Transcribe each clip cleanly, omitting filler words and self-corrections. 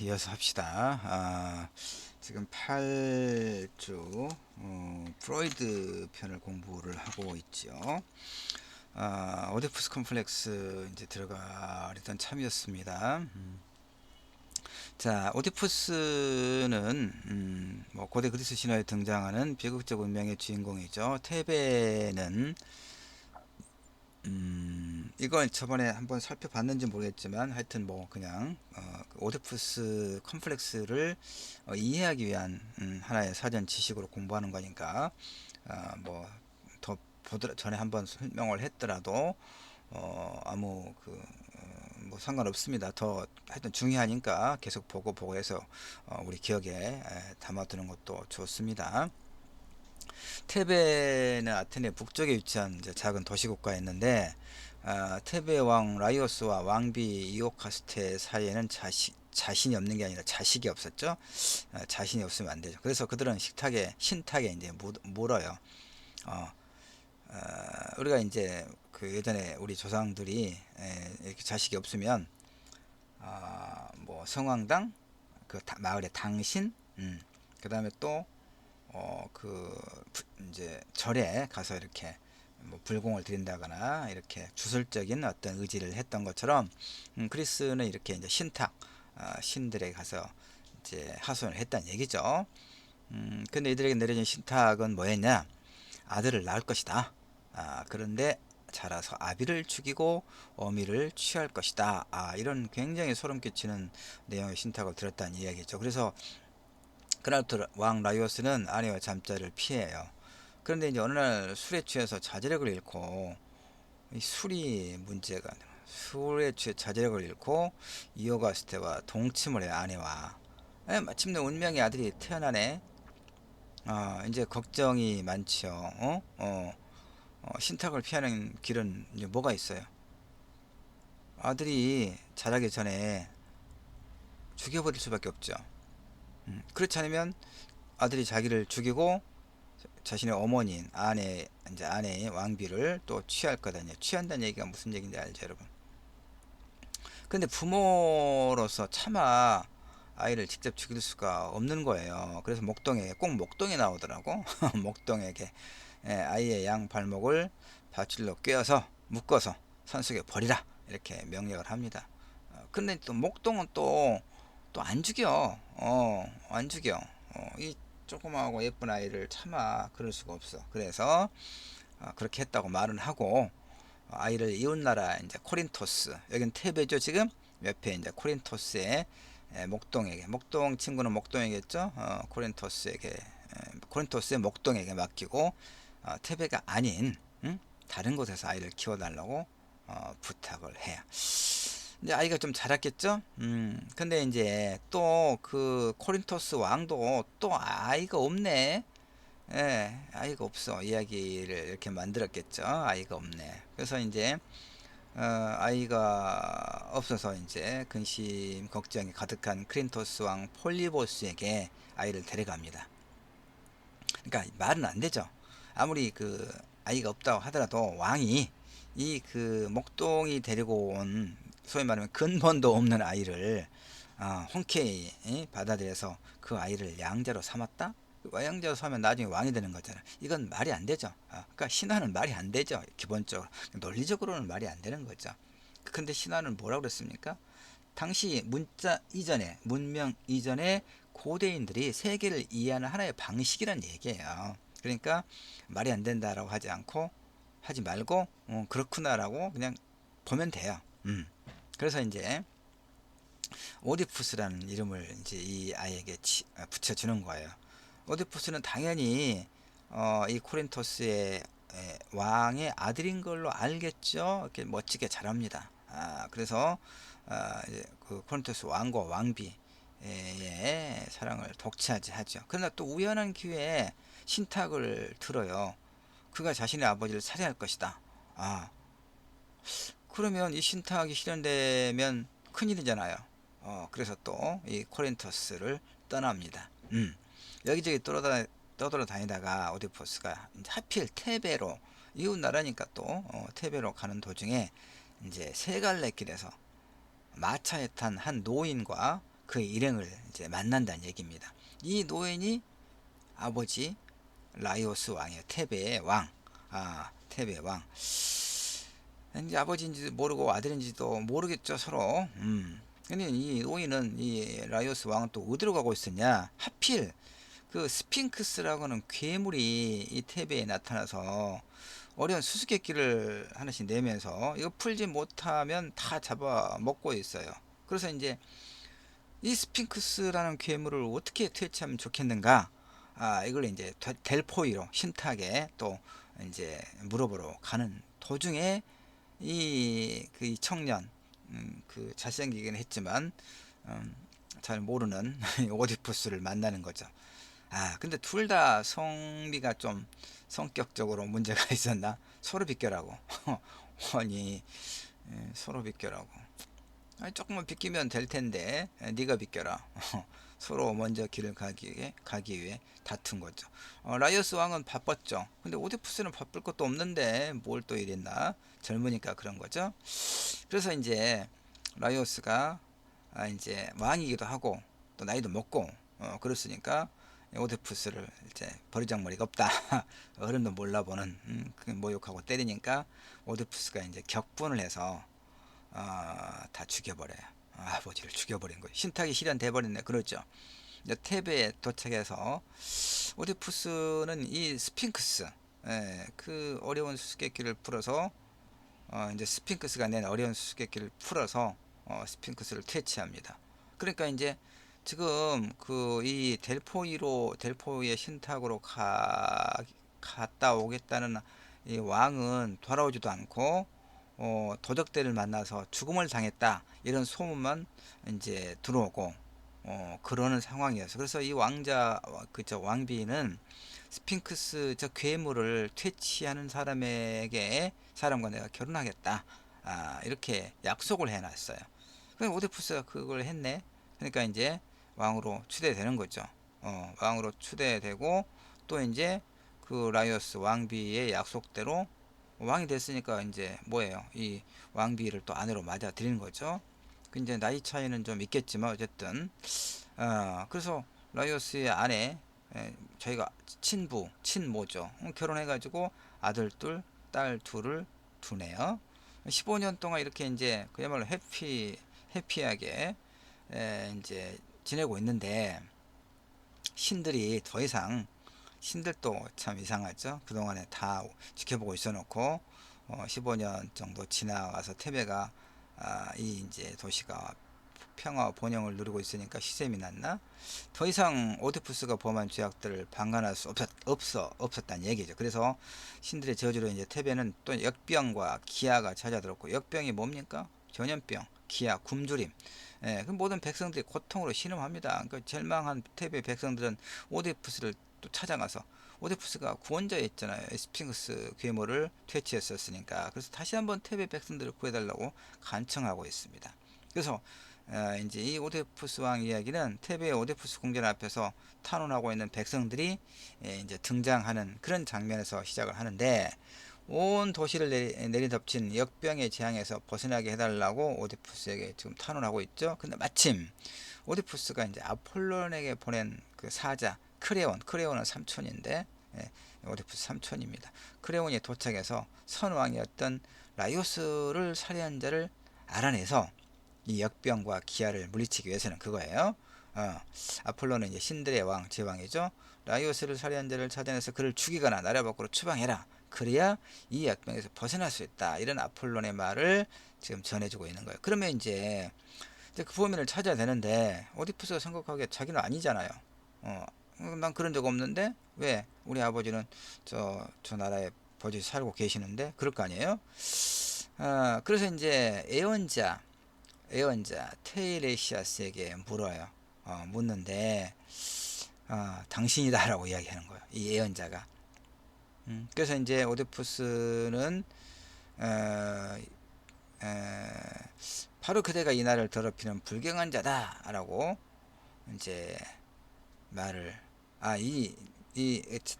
이어서 합시다. 지금 8주 프로이드 편을 공부를 하고 있죠. 오디푸스 컴플렉스 이제 들어가려던 참이었습니다. 자, 오디푸스는 뭐 고대 그리스 신화에 등장하는 비극적 운명의 주인공이죠. 테베는 이걸 저번에 한번 살펴봤는지 모르겠지만 하여튼 뭐 그냥 그 오디푸스 컴플렉스를 이해하기 위한 하나의 사전 지식으로 공부하는 거니까 뭐 더 전에 한번 설명을 했더라도 아무 뭐 상관없습니다. 더 하여튼 중요하니까 계속 보고 해서 우리 기억에 담아두는 것도 좋습니다. 테베는 아테네 북쪽에 위치한 이제 작은 도시국가였는데 테베 왕 라이오스와 왕비 이오카스테 사이에는 자신이 없는 게 아니라 자식이 없었죠. 자신이 없으면 안 되죠. 그래서 그들은 신탁에 이제 물어요. 어, 우리가 이제 그 예전에 우리 조상들이 이렇게 자식이 없으면 뭐 성왕당 그 마을의 당신, 그 다음에 또 그 이제 절에 가서 이렇게 뭐 불공을 드린다거나 이렇게 주술적인 어떤 의지를 했던 것처럼 그리스는 이렇게 이제 신들에게 가서 이제 하소연을 했다는 얘기죠. 근데 이들에게 내려진 신탁은 뭐였냐? 아들을 낳을 것이다. 그런데 자라서 아비를 죽이고 어미를 취할 것이다. 이런 굉장히 소름 끼치는 내용의 신탁을 들었다는 이야기죠. 그래서 그날부터 왕 라이오스는 아내와 잠자리를 피해요. 그런데 이제 어느 날 술에 취해서 자제력을 잃고 이 술에 취해 자제력을 잃고 이오가스테와 동침을 해요. 아내와. 마침내 운명의 아들이 태어나네. 이제 걱정이 많죠. 신탁을 피하는 길은 이제 뭐가 있어요? 아들이 자라기 전에 죽여버릴 수밖에 없죠. 그렇지 않으면 아들이 자기를 죽이고 자신의 어머니인 이제 아내의 왕비를 또 취할 거다니. 취한다는 얘기가 무슨 얘기인지 알죠, 여러분? 근데 부모로서 차마 아이를 직접 죽일 수가 없는 거예요. 그래서 꼭 목동에 나오더라고. 목동에게 아이의 양 발목을 밧줄로 꿰어서 묶어서 산속에 버리라 이렇게 명령을 합니다. 근데 또 목동은 또 안 죽여. 안 죽여. 이 조그마하고 예쁜 아이를 차마 그럴 수가 없어. 그래서 그렇게 했다고 말은 하고 아이를 이웃나라 이제 코린토스, 여긴 테베죠 지금. 옆에 이제 코린토스의 목동 친구는 목동이겠죠. 코린토스의 목동에게 맡기고 테베가 아닌 다른 곳에서 아이를 키워달라고 부탁을 해요. 이제 아이가 좀 자랐겠죠. 근데 이제 또 그 코린토스 왕도 또 아이가 없네. 아이가 없어. 이야기를 이렇게 만들었겠죠. 아이가 없네. 그래서 이제 아이가 없어서 이제 근심 걱정이 가득한 크린토스 왕 폴리보스에게 아이를 데려갑니다. 그러니까 말은 안 되죠. 아무리 그 아이가 없다고 하더라도 왕이 이 그 목동이 데리고 온 소위 말하면 근본도 없는 아이를 흔쾌히 받아들여서 그 아이를 양자로 삼았다? 양자로 삼으면 나중에 왕이 되는 거잖아. 이건 말이 안 되죠. 그러니까 신화는 말이 안 되죠. 기본적으로 논리적으로는 말이 안 되는 거죠. 근데 신화는 뭐라고 그랬습니까? 당시 문명 이전에 고대인들이 세계를 이해하는 하나의 방식이란 얘기예요. 그러니까 말이 안 된다라고 하지 말고 그렇구나라고 그냥 보면 돼요. 그래서 이제 오디푸스라는 이름을 이제 이 아이에게 붙여주는 거예요. 오디푸스는 당연히 이 코린토스의 왕의 아들인 걸로 알겠죠. 이렇게 멋지게 자랍니다. 그래서 이제 그 코린토스 왕과 왕비의 사랑을 독차지하죠. 그러나 또 우연한 기회에 신탁을 들어요. 그가 자신의 아버지를 살해할 것이다. 그러면 이 신탁이 실현되면 큰일이잖아요. 그래서 또 이 코린토스를 떠납니다. 여기저기 떠돌아다니다가 오디푸스가 하필 테베로, 이웃 나라니까 또 테베로 가는 도중에 이제 세 갈래 길에서 마차에 탄 한 노인과 그 일행을 이제 만난다는 얘기입니다. 이 노인이 아버지 라이오스 왕이에요. 테베의 왕. 테베의 왕. 이제 아버지인지도 모르고 아들인지도 모르겠죠, 서로. 근데 이 노인은 이 라이오스 왕은 또 어디로 가고 있었냐? 하필 그 스핑크스라고 하는 괴물이 이 테베에 나타나서 어려운 수수께끼를 하나씩 내면서 이거 풀지 못하면 다 잡아먹고 있어요. 그래서 이제 이 스핑크스라는 괴물을 어떻게 퇴치하면 좋겠는가? 이걸 이제 델포이로 신탁에 또 이제 물어보러 가는 도중에 이 청년, 그 잘생기긴 했지만 잘 모르는 오디푸스를 만나는 거죠. 근데 둘 다 성비가 좀 성격적으로 문제가 있었나? 서로 비껴라고. 아니, 서로 비껴라고. 조금만 비끼면 될 텐데, 네가 비껴라. 서로 먼저 길을 가기 위해 다툰 거죠. 라이오스 왕은 바빴죠. 근데 오디푸스는 바쁠 것도 없는데 뭘 또 이랬나? 젊으니까 그런 거죠. 그래서 이제 라이오스가 이제 왕이기도 하고 또 나이도 먹고 그랬으니까 오디푸스를 이제 버리장머리가 없다. 어른도 몰라보는 그 모욕하고 때리니까 오디푸스가 이제 격분을 해서 다 죽여버려요. 아버지를 죽여버린 거예요. 신탁이 실현돼 버렸네. 그렇죠. 이제 테베에 도착해서 오디푸스는 이 스핑크스, 그 어려운 수수께끼를 풀어서 이제 스핑크스가 낸 어려운 수수께끼를 풀어서 스핑크스를 퇴치합니다. 그러니까 이제 지금 그 이 델포이의 신탁으로 갔다 오겠다는 이 왕은 돌아오지도 않고 도적들을 만나서 죽음을 당했다 이런 소문만 이제 들어오고 그러는 상황이어서 그래서 이 왕자 그저 왕비는 스핑크스 저 괴물을 퇴치하는 사람과 내가 결혼하겠다 이렇게 약속을 해놨어요. 그럼 오디푸스가 그걸 했네. 그러니까 이제 왕으로 추대되는 거죠. 왕으로 추대되고 또 이제 그 라이오스 왕비의 약속대로 왕이 됐으니까 이제 뭐예요? 이 왕비를 또 아내로 맞아들이는 거죠. 그 이제 나이 차이는 좀 있겠지만 어쨌든 그래서 라이오스의 아내 저희가 친모죠. 결혼해가지고 아들 둘, 딸 둘을 두네요. 15년 동안 이렇게 이제 그야말로 해피하게 이제 지내고 있는데 신들이 더 이상 신들도 참 이상하죠. 그동안에 다 지켜보고 있어 놓고 15년 정도 지나가서 테베가 이 이제 도시가 평화 번영을 누리고 있으니까 시샘이 났나? 더 이상 오디푸스가 범한 죄악들을 방관할 수 없었다는 얘기죠. 그래서 신들의 저주로 이제 테베는 또 역병과 기아가 찾아들었고 역병이 뭡니까? 전염병, 기아, 굶주림. 그 모든 백성들이 고통으로 신음합니다. 그 절망한 테베 백성들은 오디푸스를 또 찾아가서 오디푸스가 구원자였잖아요. 스핑크스 괴물을 퇴치했었으니까. 그래서 다시 한번 테베 백성들을 구해달라고 간청하고 있습니다. 그래서 이제 이 오데푸스 왕 이야기는 테베의 오데푸스 궁전 앞에서 탄원하고 있는 백성들이 이제 등장하는 그런 장면에서 시작을 하는데 온 도시를 내리덮친 역병의 재앙에서 벗어나게 해달라고 오데푸스에게 지금 탄원하고 있죠. 근데 마침 오디푸스가 이제 아폴론에게 보낸 그 사자 크레온은 삼촌인데 오디푸스 삼촌입니다. 크레온이 도착해서 선왕이었던 라이오스를 살해한 자를 알아내서 이 역병과 기아를 물리치기 위해서는 그거예요. 아폴로는 이제 신들의 왕, 제왕이죠. 라이오스를 살해한 자를 찾아내서 그를 죽이거나 나라 밖으로 추방해라. 그래야 이 역병에서 벗어날 수 있다. 이런 아폴론의 말을 지금 전해주고 있는 거예요. 그러면 이제 그 범인을 찾아야 되는데 오디푸스가 생각하기에 자기는 아니잖아요. 난 그런 적 없는데 왜 우리 아버지는 저 나라에 버젓이 살고 계시는데 그럴 거 아니에요? 그래서 이제 애언자 테이레시아스에게 물어요. 묻는데 당신이다라고 이야기하는 거예요. 이 애언자가. 그래서 이제 오디푸스는 어, 바로 그대가 이 나라를 더럽히는 불경한 자다라고 이제 말을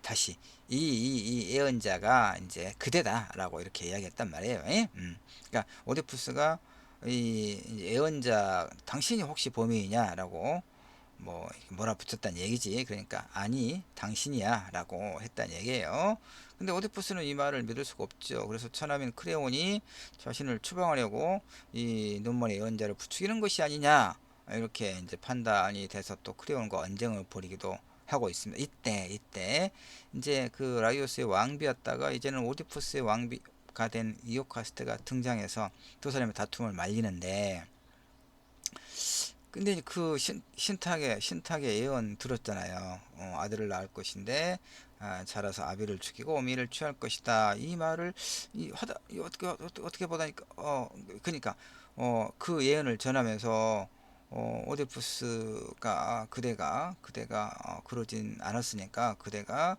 다시 이 예언자가 이제 그대다라고 이렇게 이야기했단 말이에요. 그러니까 오디푸스가 이 예언자 당신이 혹시 범인이냐라고 뭐 뭐라 붙였다는 얘기지. 그러니까 아니 당신이야라고 했다는 얘기예요. 근데 오디푸스는 이 말을 믿을 수가 없죠. 그래서 천하민 크레온이 자신을 추방하려고 이 눈먼 예언자를 부추기는 것이 아니냐 이렇게 이제 판단이 돼서 또 크레온과 언쟁을 벌이기도 하고 있습니다. 이때 이제 그 라이오스의 왕비였다가 이제는 오디푸스의 왕비가 된 이오카스테가 등장해서 두 사람의 다툼을 말리는데, 근데 그 신탁의 예언 들었잖아요. 아들을 낳을 것인데 자라서 아비를 죽이고 어미를 취할 것이다. 이 말을 어떻게 보다니까 그러니까 그 예언을 전하면서 오데푸스가 그대가 그러진 않았으니까 그대가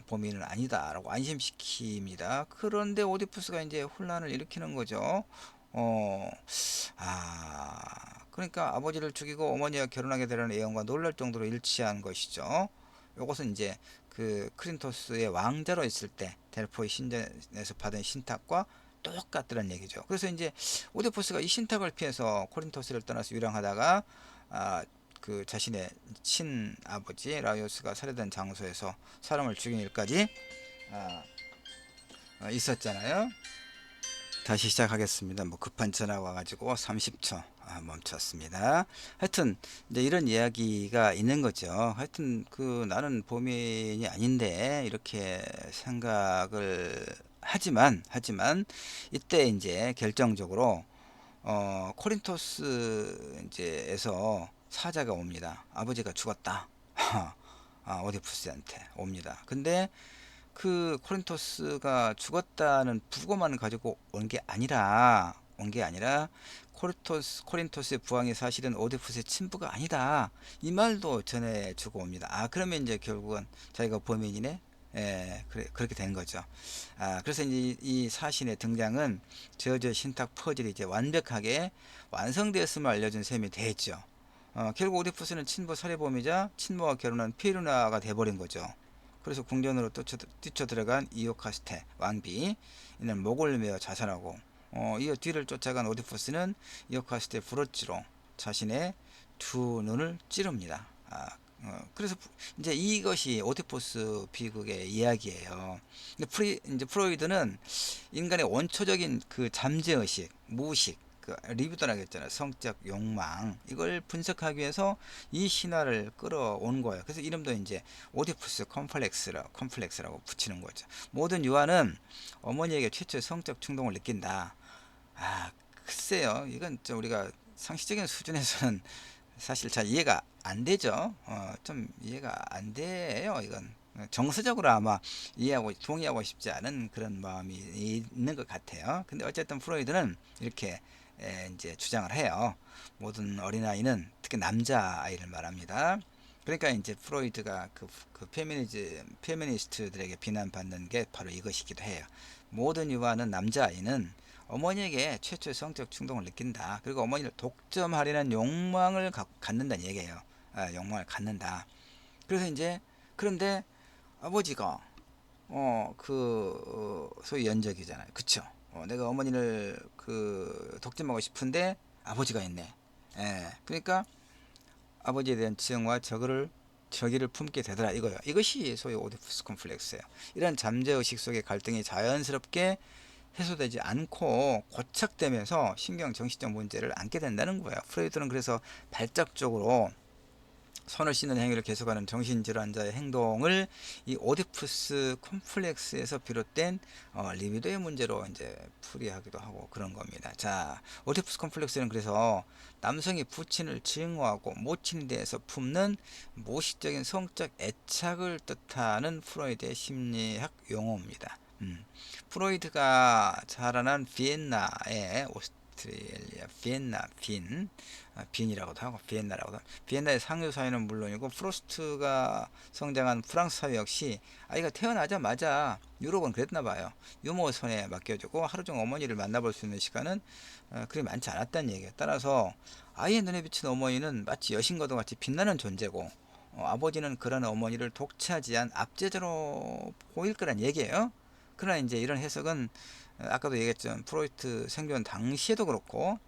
범인은 아니다라고 안심시킵니다. 그런데 오디푸스가 이제 혼란을 일으키는 거죠. 어, 그러니까 아버지를 죽이고 어머니와 결혼하게 되라는 예언과 놀랄 정도로 일치한 것이죠. 이것은 이제 그 크린토스의 왕자로 있을 때 델포이 신전에서 받은 신탁과 똑같더란 얘기죠. 그래서 이제 오데푸스가 이 신탁을 피해서 코린토스를 떠나서 유랑하다가 그 자신의 친아버지 라이오스가 살해된 장소에서 사람을 죽인 일까지 있었잖아요. 다시 시작하겠습니다. 뭐 급한 전화가 와가지고 30초 멈췄습니다. 하여튼 이제 이런 이야기가 있는 거죠. 하여튼 그 나는 범인이 아닌데 이렇게 생각을 하지만 이때 이제 결정적으로 코린토스 이제에서 사자가 옵니다. 아버지가 죽었다. 오디푸스한테 옵니다. 근데 그 코린토스가 죽었다는 부고만 가지고 온 게 아니라 코린토스의 부왕이 사실은 오디푸스의 친부가 아니다. 이 말도 전해주고 옵니다. 그러면 이제 결국은 자기가 범인이네. 예, 그렇게 된 거죠. 그래서 이제 이 사신의 등장은 저저 신탁 퍼즐이 이제 완벽하게 완성되었음을 알려준 셈이 되죠. 결국 오디푸스는 친부 살해범이자 친모와 결혼한 피에르나가 돼버린 거죠. 그래서 궁전으로 뛰쳐들어간 이오카스테 왕비, 이는 목을 메어 자살하고 이어 뒤를 쫓아간 오디푸스는 이오카스테 브로치로 자신의 두 눈을 찌릅니다. 그래서 이제 이것이 오디푸스 비극의 이야기예요. 근데 이제 프로이드는 인간의 원초적인 그 잠재의식, 무의식, 그 리비도라고 했잖아요. 성적 욕망, 이걸 분석하기 위해서 이 신화를 끌어온 거예요. 그래서 이름도 이제 오디푸스 컴플렉스라고 붙이는 거죠. 모든 유아는 어머니에게 최초의 성적 충동을 느낀다. 아, 글쎄요. 이건 좀 우리가 상식적인 수준에서는 사실 잘 이해가 안 되죠. 좀 이해가 안 돼요. 이건 정서적으로 아마 동의하고 싶지 않은 그런 마음이 있는 것 같아요. 근데 어쨌든 프로이드는 이렇게 이제 주장을 해요. 모든 어린아이는, 특히 남자아이를 말합니다. 그러니까 이제 프로이드가 그 페미니스트들에게 비난받는 게 바로 이것이기도 해요. 모든 유아는, 남자아이는 어머니에게 최초의 성적 충동을 느낀다. 그리고 어머니를 독점하려는 욕망을 갖는다는 얘기예요. 욕망을 갖는다. 그래서 이제 그런데 아버지가 소위 연적이잖아요. 그쵸? 내가 어머니를 독점하고 싶은데 아버지가 있네. 그러니까 아버지에 대한 지형과 저기를 품게 되더라 이거예요. 이것이 소위 오디푸스 컴플렉스예요. 이런 잠재의식 속의 갈등이 자연스럽게 해소되지 않고 고착되면서 신경 정신적 문제를 안게 된다는 거예요. 프로이트는 그래서 발작적으로 손을 씻는 행위를 계속하는 정신질환자의 행동을 이 오디푸스 콤플렉스에서 비롯된 리비도의 문제로 이제 풀이하기도 하고 그런 겁니다. 자, 오디푸스 콤플렉스는 그래서 남성이 부친을 증오하고 모친에 대해서 품는 무의식적인 성적 애착을 뜻하는 프로이드의 심리학 용어입니다. 프로이드가 자라난 비엔나의 오스트레일리아 빈이라고도 하고 비엔나라고도 하고, 비엔나의 상류 사회는 물론이고 프로스트가 성장한 프랑스 사회 역시 아이가 태어나자마자, 유럽은 그랬나 봐요, 유모 손에 맡겨주고 하루 종일 어머니를 만나볼 수 있는 시간은 그리 많지 않았다는 얘기예요. 따라서 아이의 눈에 비친 어머니는 마치 여신과도 같이 빛나는 존재고 아버지는 그런 어머니를 독차지한 압제자로 보일 거란 얘기예요. 그러나 이제 이런 해석은 아까도 얘기했지만 프로이트 생존 당시에도 그렇고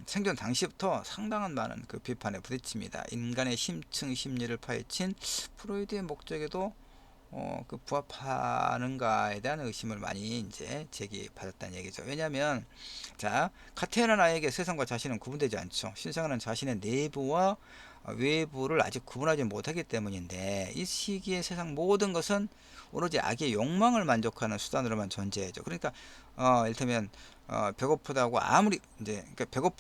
생존 당시부터 상당한 많은 그 비판에 부딪힙니다. 인간의 심층 심리를 파헤친 프로이드의 목적에도 그 부합하는가에 대한 의심을 많이 이제 제기받았다는 얘기죠. 왜냐하면 자, 갓 태어난 아이에게 세상과 자신은 구분되지 않죠. 신생아는 자신의 내부와 외부를 아직 구분하지 못하기 때문인데, 이 시기에 세상 모든 것은 오로지 악의 욕망을 만족하는 수단으로만 존재하죠. 그러니까 이를테면 배고프다고 아무리 이제 그러니까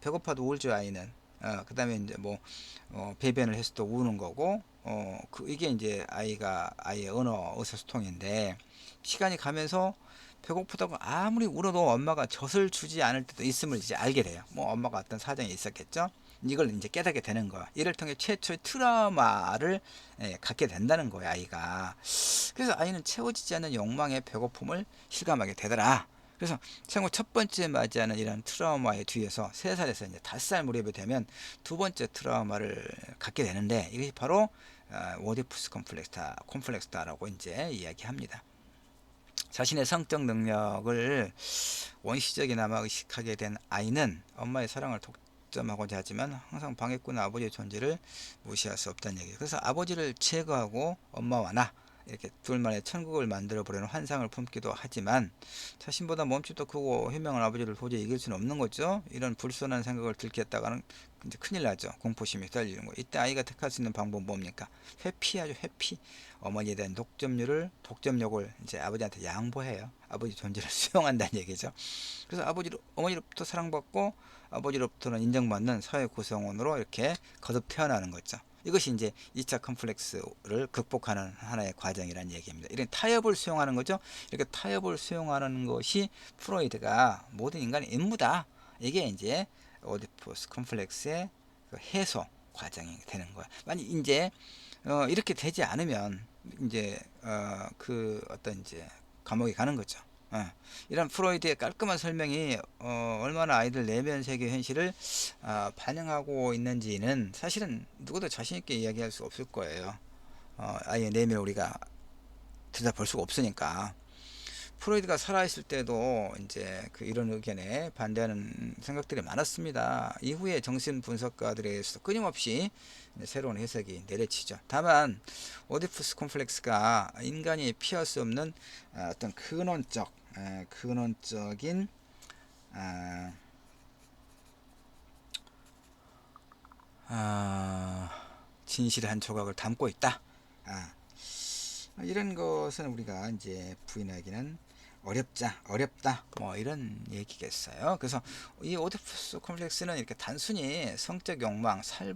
배고파도 울죠 아이는. 그다음에 이제 뭐 배변을 해서 또 우는 거고, 이게 이제 아이의 언어 의사소통인데, 시간이 가면서 배고프다고 아무리 울어도 엄마가 젖을 주지 않을 때도 있음을 이제 알게 돼요. 뭐 엄마가 어떤 사정이 있었겠죠. 이걸 이제 깨닫게 되는 거야. 이를 통해 최초의 트라우마를 갖게 된다는 거야 아이가. 그래서 아이는 채워지지 않는 욕망의 배고픔을 실감하게 되더라. 그래서 생후 첫 번째 맞이하는 이런 트라우마의 뒤에서 3살에서 이제 5살 무렵이 되면 두 번째 트라우마를 갖게 되는데, 이것이 바로 오디푸스 콤플렉스다라고 이제 이야기합니다. 자신의 성적 능력을 원시적이나마 의식하게 된 아이는 엄마의 사랑을 독점하고자 하지만 항상 방해꾼 아버지의 존재를 무시할 수 없다는 얘기예요. 그래서 아버지를 제거하고 엄마와 나 이렇게 둘만의 천국을 만들어 보려는 환상을 품기도 하지만, 자신보다 몸집도 크고 현명한 아버지를 도저히 이길 수는 없는 거죠. 이런 불손한 생각을 들켰다가는 이제 큰일 나죠. 공포심이 떨리는 거. 이때 아이가 택할 수 있는 방법은 뭡니까? 회피하죠. 회피. 어머니에 대한 독점욕을 이제 아버지한테 양보해요. 아버지 존재를 수용한다는 얘기죠. 그래서 어머니로부터 사랑받고 아버지로부터는 인정받는 사회 구성원으로 이렇게 거듭 태어나는 거죠. 이것이 이제 2차 컴플렉스를 극복하는 하나의 과정이라는 얘기입니다. 이런 타협을 수용하는 거죠. 이렇게 타협을 수용하는 것이 프로이드가 모든 인간의 임무다. 이게 이제 오디푸스 컴플렉스의 그 해소 과정이 되는 거야. 만약 이제 이렇게 되지 않으면 이제 그 어떤 이제 감옥에 가는 거죠. 이런 프로이드의 깔끔한 설명이 얼마나 아이들 내면 세계 현실을 반영하고 있는지는 사실은 누구도 자신 있게 이야기할 수 없을 거예요. 아이의 내면을 우리가 들여다볼 수가 없으니까. 프로이드가 살아있을 때도 이제 그 이런 의견에 반대하는 생각들이 많았습니다. 이후에 정신 분석가들에 의해서 끊임없이 새로운 해석이 내려치죠. 다만 오디푸스 콤플렉스가 인간이 피할 수 없는 어떤 근원적인 진실의 한 조각을 담고 있다. 이런 것은 우리가 이제 부인하기는 어렵다 뭐 이런 얘기겠어요. 그래서 이 오디푸스 콤플렉스는 이렇게 단순히 성적 욕망, 살해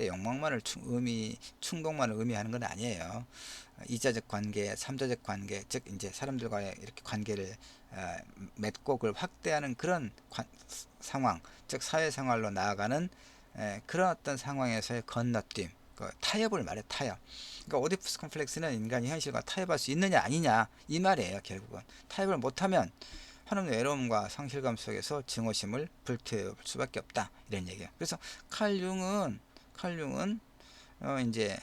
욕망만을 충동만을 의미하는 건 아니에요. 이자적 관계, 삼자적 관계, 즉 이제 사람들과의 이렇게 관계를 맺고 그걸 확대하는 그런 상황, 즉 사회생활로 나아가는 그런 어떤 상황에서의 건너뛰임, 그 타협을 말해. 타협. 그러니까 오디푸스 콤플렉스는 인간이 현실과 타협할 수 있느냐 아니냐 이 말이에요. 결국은 타협을 못하면 한없는 외로움과 상실감 속에서 증오심을 불태울 수밖에 없다, 이런 얘기예요. 그래서 칼 융은 이제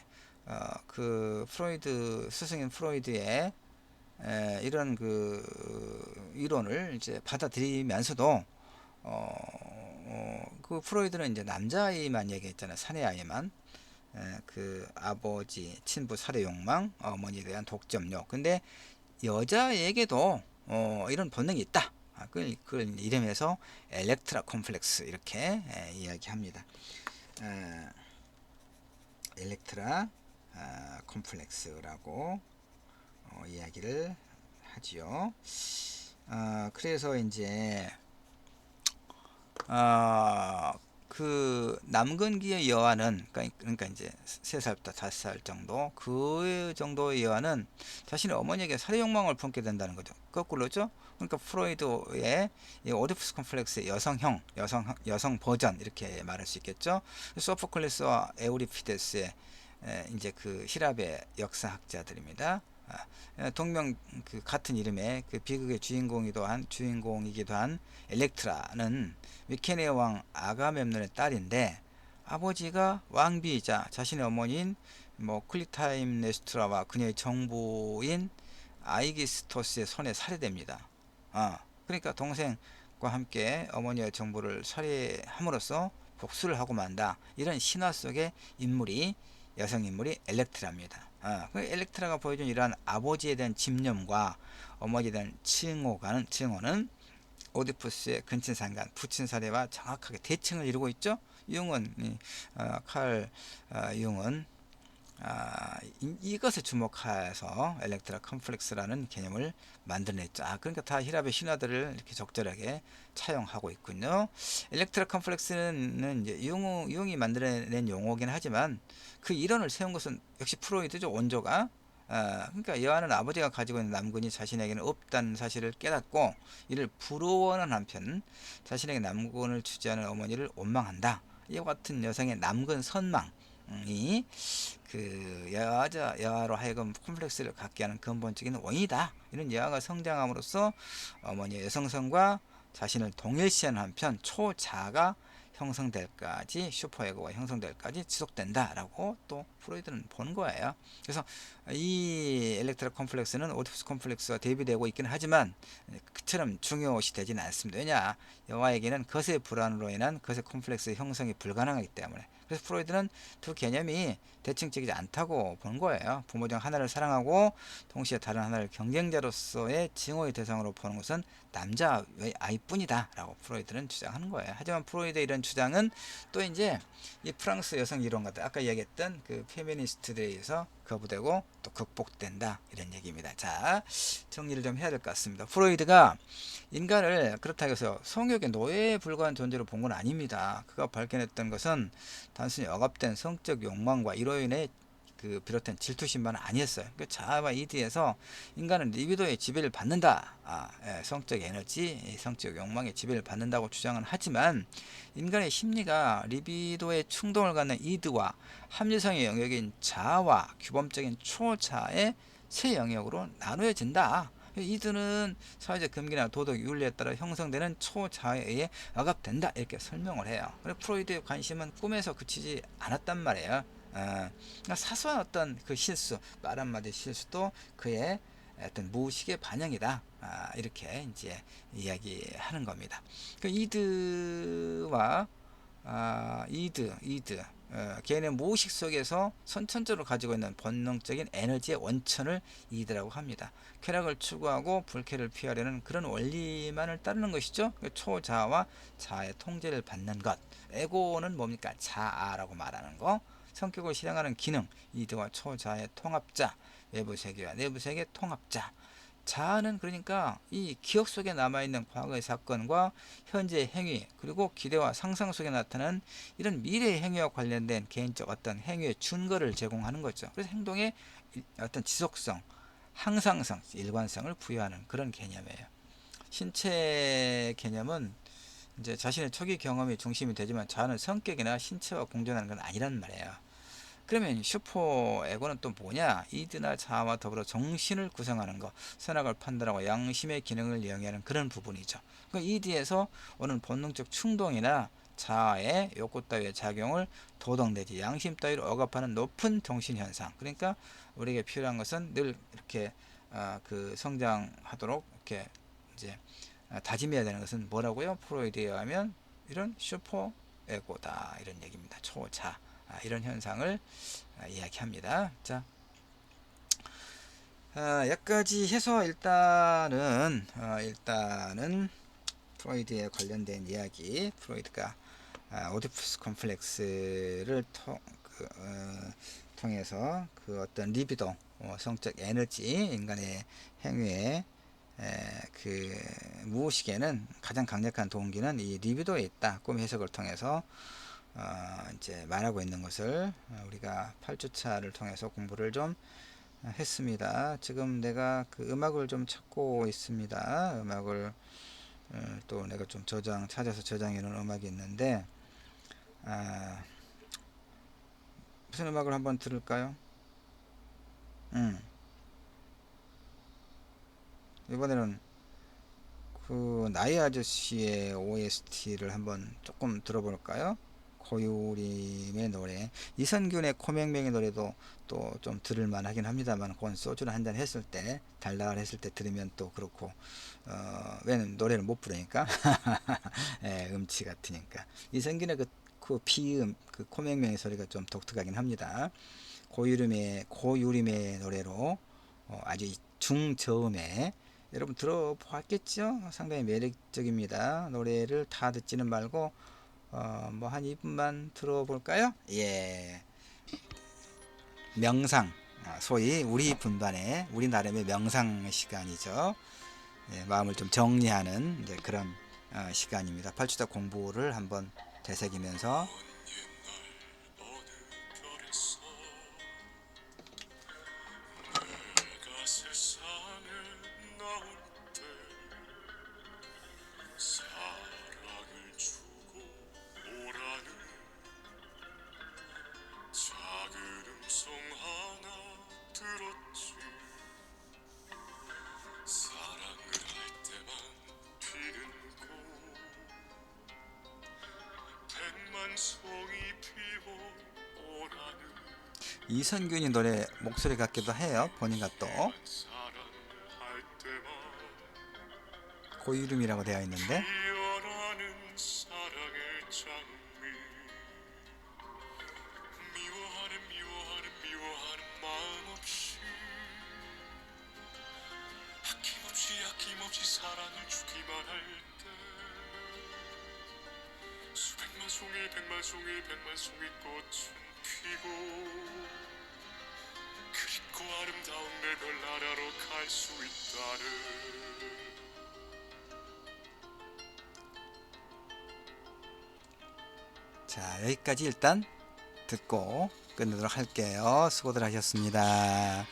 그 프로이드 스승인 프로이드의 이런 그 이론을 이제 받아들이면서도 그 프로이드는 이제 남자아이만 얘기했잖아요. 사내아이만. 그 아버지 친부 살해 욕망, 어머니에 대한 독점욕. 근데 여자에게도 이런 본능이 있다. 그걸 이름해서 엘렉트라 콤플렉스 이렇게 이야기합니다. 엘렉트라 콤플렉스라고 이야기를 하지요. 그래서 이제 그 남근기의 여아는, 그러니까 이제 3살부터 5살 정도, 그 정도의 여아는 자신의 어머니에게 살해 욕망을 품게 된다는 거죠. 거꾸로죠. 그러니까 프로이드의 오디푸스 콤플렉스의 여성 버전 이렇게 말할 수 있겠죠. 소포클레스와 에우리피데스의 이제 그 히랍의 역사학자들입니다. 동명 그 같은 이름의 그 비극의 주인공이기도 한 엘렉트라는 미케네 왕 아가멤논의 딸인데, 아버지가 왕비이자 자신의 어머니인 뭐 클리타임네스트라와 그녀의 정부인 아이기스토스의 손에 살해됩니다. 그러니까 동생과 함께 어머니의 정부를 살해함으로써 복수를 하고 만다. 이런 신화 속의 인물이 여성 인물이 엘렉트라입니다. 그 엘렉트라가 보여준 이러한 아버지에 대한 집념과 어머니에 대한 증오는 오디푸스의 근친상간, 부친살해와 정확하게 대칭을 이루고 있죠. 융은 칼 융은 이것에 주목해서 엘렉트라 컴플렉스라는 개념을 만들어냈죠. 그러니까 다 힐압의 신화들을 이렇게 적절하게 차용하고 있군요. 엘렉트라 컴플렉스는 이제 융이 만들어낸 용어긴 하지만 그 이론을 세운 것은 역시 프로이드죠. 원조가. 그러니까 여아는 아버지가 가지고 있는 남근이 자신에게는 없다는 사실을 깨닫고 이를 부러워하는 한편 자신에게 남근을 주지 않은 어머니를 원망한다. 이와 같은 여성의 남근 선망이 그 여아로 하여금 콤플렉스를 갖게 하는 근본적인 원인이다. 이런 여아가 성장함으로써 어머니의 여성성과 자신을 동일시하는 한편 초자가 형성될까지 슈퍼에고가 형성될까지 지속된다라고 또 프로이드는 보는 거예요. 그래서 이 엘렉트라 콤플렉스는 오디푸스 콤플렉스와 대비되고 있기는 하지만 그처럼 중요시 되지는 않습니다. 왜냐 여아에게는 것의 불안으로 인한 것의 콤플렉스의 형성이 불가능하기 때문에. 그래서 프로이드는 두 개념이 대칭적이지 않다고 본 거예요. 부모 중 하나를 사랑하고 동시에 다른 하나를 경쟁자로서의 증오의 대상으로 보는 것은 남자의 아이뿐이다 라고 프로이드는 주장하는 거예요. 하지만 프로이드의 이런 주장은 또 이제 이 프랑스 여성 이론가들 아까 얘기했던 그 페미니스트들에 의해서 거부되고 또 극복된다 이런 얘기입니다. 자, 정리를 좀 해야 될 것 같습니다. 프로이드가 인간을 그렇다고 해서 성욕의 노예에 불과한 존재로 본 건 아닙니다. 그가 발견했던 것은 단순히 억압된 성적 욕망과 이로 인해 그 비롯된 질투심만은 아니었어요. 그 자아와 이드에서 인간은 리비도의 지배를 받는다. 성적 에너지, 성적 욕망의 지배를 받는다고 주장은 하지만 인간의 심리가 리비도의 충동을 갖는 이드와 합리성의 영역인 자아와 규범적인 초자의 세 영역으로 나누어진다. 이들은 사회적 금기나 도덕 윤리에 따라 형성되는 초자에 의해 억압된다 이렇게 설명을 해요. 그래서 프로이드의 관심은 꿈에서 그치지 않았단 말이에요. 그러니까 사소한 어떤 그 실수, 말 한마디 실수도 그의 어떤 무의식의 반영이다. 이렇게 이제 이야기하는 겁니다. 그 이드와 이드 개인의 무의식 속에서 선천적으로 가지고 있는 본능적인 에너지의 원천을 이드라고 합니다. 쾌락을 추구하고 불쾌를 피하려는 그런 원리만을 따르는 것이죠. 초자와 자아의 통제를 받는 것. 에고는 뭡니까? 자아라고 말하는 거. 성격을 실행하는 기능, 이드와 초자의 통합자, 외부 세계와 내부 세계 통합자. 자아는 그러니까 이 기억 속에 남아있는 과거의 사건과 현재의 행위 그리고 기대와 상상 속에 나타나는 이런 미래의 행위와 관련된 개인적 어떤 행위의 준거를 제공하는 거죠. 그래서 행동에 어떤 지속성, 항상성, 일관성을 부여하는 그런 개념이에요. 신체 개념은 이제 자신의 초기 경험이 중심이 되지만 자아는 성격이나 신체와 공존하는 건 아니란 말이에요. 그러면 슈퍼 에고는 또 뭐냐? 이드나 자아와 더불어 정신을 구성하는 것, 선악을 판단하고 양심의 기능을 이용하는 그런 부분이죠. 그 이드에서 오는 본능적 충동이나 자아의 욕구 따위의 작용을 도덕 내지 양심 따위로 억압하는 높은 정신 현상. 그러니까 우리에게 필요한 것은 늘 이렇게 그 성장하도록 이렇게 이제 다짐해야 되는 것은 뭐라고요? 프로이드에 의하면 이런 슈퍼 에고다 이런 얘기입니다. 초자. 이런 현상을 이야기합니다. 자, 여기까지 해서 일단은 프로이드에 관련된 이야기, 프로이드가 오디푸스 콤플렉스를 통해서 그 어떤 리비도, 성적 에너지, 인간의 행위에 그 무의식에는 가장 강력한 동기는 이 리비도에 있다. 꿈 해석을 통해서 이제 말하고 있는 것을 우리가 8주차를 통해서 공부를 좀 했습니다. 지금 내가 그 음악을 좀 찾고 있습니다. 음악을 또 내가 좀 찾아서 저장해 놓은 음악이 있는데 무슨 음악을 한번 들을까요? 이번에는 그 나이 아저씨의 OST를 한번 조금 들어볼까요? 고유림의 노래, 이선균의 코맹맹의 노래도 또 좀 들을만 하긴 합니다만, 그건 소주를 한잔 했을 때, 달달했을 때 들으면 또 그렇고, 왜냐면 노래를 못 부르니까. 예, 음치 같으니까. 이선균의 그 피음, 그 코맹맹의 소리가 좀 독특하긴 합니다. 고유림의 노래로 아주 중저음에, 여러분 들어보았겠죠? 상당히 매력적입니다. 노래를 다 듣지는 말고 뭐 한 2분만 들어볼까요? 예, 명상, 소위 우리 분반의 우리 나름의 명상 시간이죠. 예, 마음을 좀 정리하는 이제 그런 시간입니다. 팔주자 공부를 한번 되새기면서 이선균이 노래 목소리 같기도 해요. 보니까 또 고이름이라고 되어 있는데, 사랑을 주기만 할 때 수백만 송이 백만 송이 백만 송이 꽃은 피고 그립고 아름다운 내 별나라로 갈 수 있다는. 자, 여기까지 일단 듣고 끝내도록 할게요. 수고들 하셨습니다.